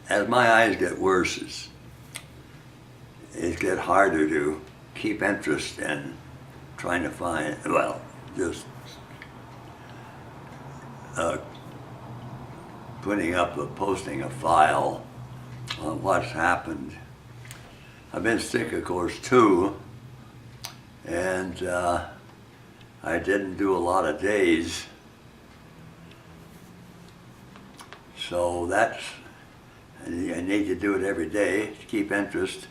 as my eyes get worse, it gets harder to keep interest in trying to find, well, just posting a file on what's happened. I've been sick, of course, too, and I didn't do a lot of days. So I need to do it every day to keep interest.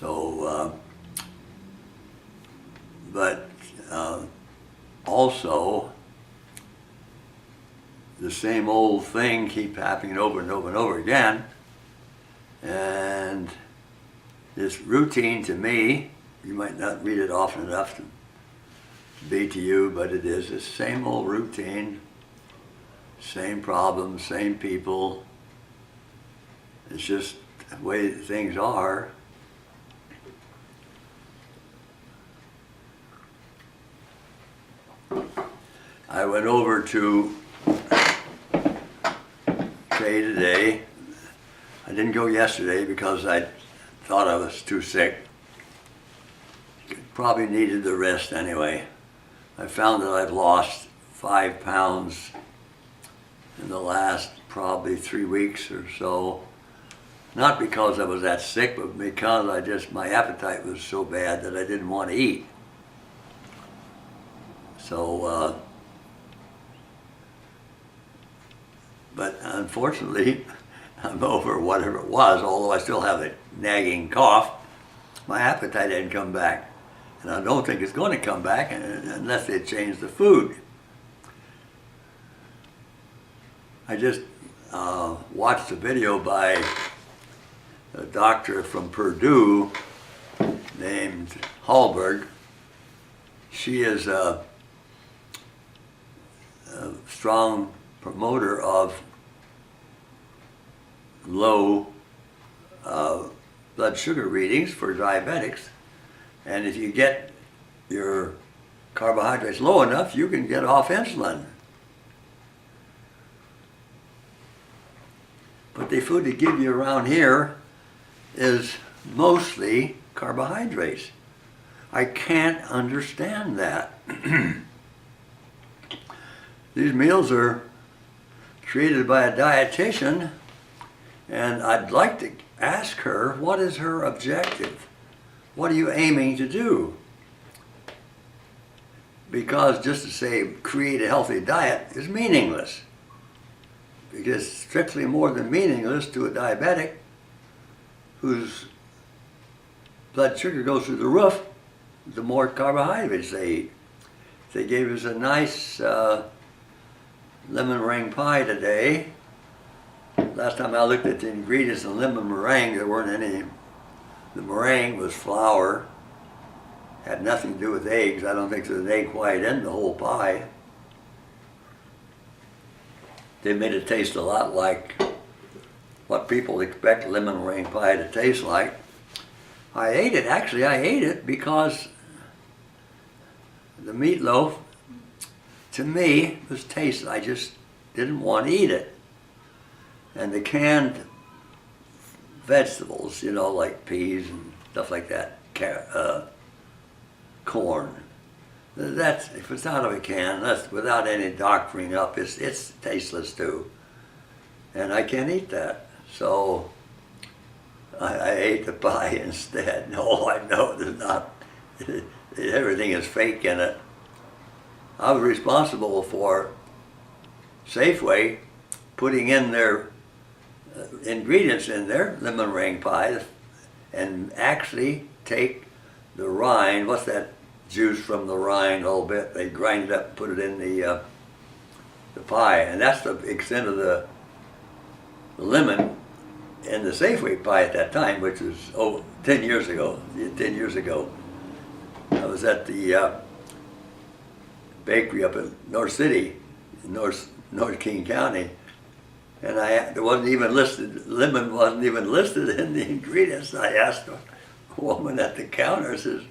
So, but also, the same old thing keeps happening over and over and over again. And this routine to me, you might not read it often enough to be to you, but it is the same old routine, same problems, same people. It's just the way things are. I went over to Kay today. I didn't go yesterday because I thought I was too sick. Probably needed the rest anyway. I found that I've lost 5 pounds in the last probably 3 weeks or so. Not because I was that sick, but because my appetite was so bad that I didn't want to eat. So, but unfortunately, I'm over whatever it was, although I still have a nagging cough. My appetite didn't come back. And I don't think it's going to come back unless they change the food. I just watched a video by a doctor from Purdue named Hallberg. She is a strong promoter of low blood sugar readings for diabetics. And if you get your carbohydrates low enough, you can get off insulin. But the food they give you around here is mostly carbohydrates. I can't understand that. These meals are created by a dietitian, and I'd like to ask her, what is her objective? What are you aiming to do? Because just to say create a healthy diet is meaningless. Because it's strictly more than meaningless to a diabetic whose blood sugar goes through the roof the more carbohydrates they eat. They gave us a nice lemon meringue pie today. Last time I looked at the ingredients in lemon meringue, there weren't any. The meringue was flour, had nothing to do with eggs. I don't think there's an egg white in the whole pie. They made it taste a lot like what people expect lemon meringue pie to taste like. I ate it because the meatloaf, to me, was tasteless. I just didn't want to eat it. And the canned vegetables, like peas and stuff like that, corn. If it's out of a can, that's without any doctoring up, it's tasteless too. And I can't eat that. So I ate the pie instead. No, I know there's not. Everything is fake in it. I was responsible for Safeway putting in their ingredients in their lemon meringue pie and actually take the rind, what's that juice from the rind a little bit, they grind it up and put it in the pie, and that's the extent of the lemon in the Safeway pie at that time, which was 10 years ago. 10 years ago, I was at the bakery up in North City, in North King County, and there wasn't even listed, lemon wasn't even listed in the ingredients. I asked a woman at the counter, says,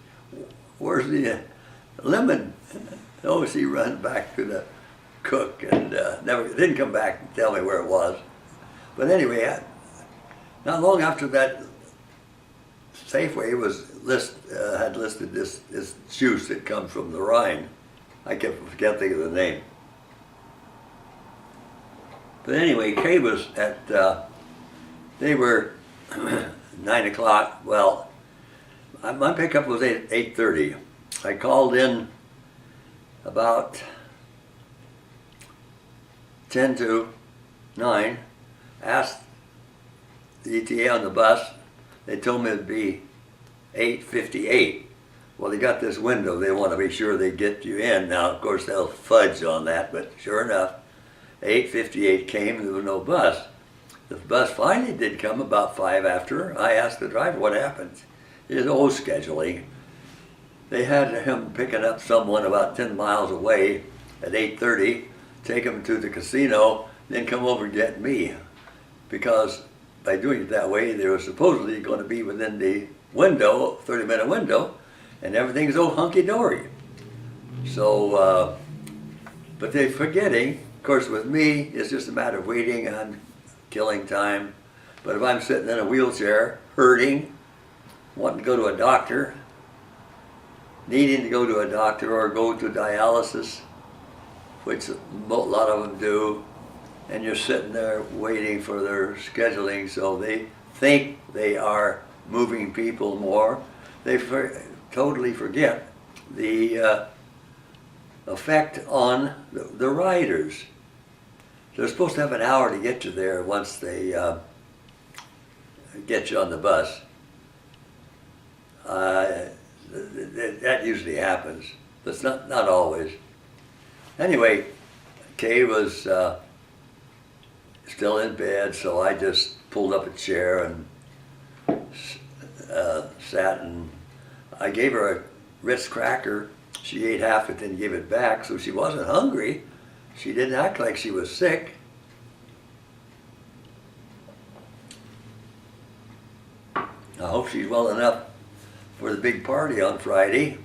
"Where's the lemon?" Oh, she ran back to the cook and didn't come back and tell me where it was. But anyway, not long after that, Safeway had listed this juice that comes from the Rhine. I can't think of the name. But anyway, Kay was at, they were 9 o'clock. Well, my pickup was 8:30. I called in about 10 to 9, asked the ETA on the bus. They told me it'd be 8:58. Well, they got this window. They want to be sure they get you in. Now, of course, they'll fudge on that, but sure enough, 8:58 came and there was no bus. The bus finally did come about 5 after. I asked the driver what happened. He said, oh, scheduling. They had him picking up someone about 10 miles away at 8:30, take him to the casino, then come over and get me. Because by doing it that way, they were supposedly going to be within the window, 30-minute window, and everything's all hunky-dory. So, but they're forgetting, of course with me, it's just a matter of waiting and killing time. But if I'm sitting in a wheelchair, hurting, wanting to go to a doctor, needing to go to a doctor or go to dialysis, which a lot of them do, and you're sitting there waiting for their scheduling, so they think they are moving people more. They totally forget the effect on the riders. They're supposed to have an hour to get you there once they get you on the bus. That usually happens, but it's not always. Anyway, Kay was still in bed, so I just pulled up a chair and sat, and I gave her a Ritz cracker. She ate half it, then gave it back, so she wasn't hungry. She didn't act like she was sick. I hope she's well enough for the big party on Friday.